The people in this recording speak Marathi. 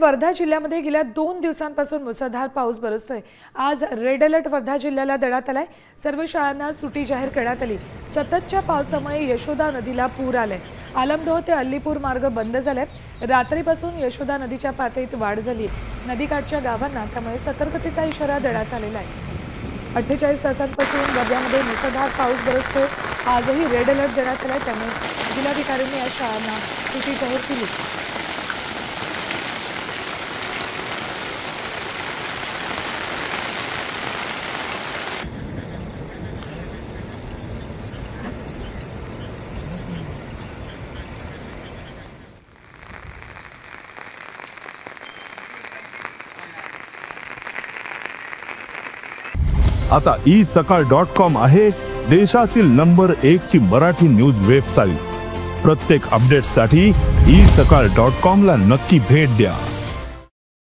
वर्धा जिल्ह्यामध्ये गेल्या 2 दिवसांपासून मुसळधार पाऊस बरसतोय। आज रेड अलर्ट वर्धा जिल्ह्याला देण्यात आलाय। सर्व शाळांना सुट्टी जाहीर करण्यात आली। सततच्या पावसामुळे यशोदा नदीला पूर आलाय। आलमडोह ते अल्लीपूर मार्ग बंद झालाय। रात्रीपासून यशोदा नदीच्या पातळीत वाढ झाली। नदीकाठच्या गावांना त्यामुळे सतर्कतेचा इशारा देण्यात आलेला आहे। 48 तासांपासून वर्ध्यामध्ये मुसळधार पाऊस बरसतोय। आजही रेड अलर्ट देण्यात आलाय, त्यामुळे जिल्हाधिकाऱ्यांनी या शाळांना सुट्टी जाहीर केली। आता isakal.com आहे देशातील नंबर 1 ची मराठी न्यूज वेबसाईट। प्रत्येक अपडेटसाठी isakal.com ला नक्की भेट द्या।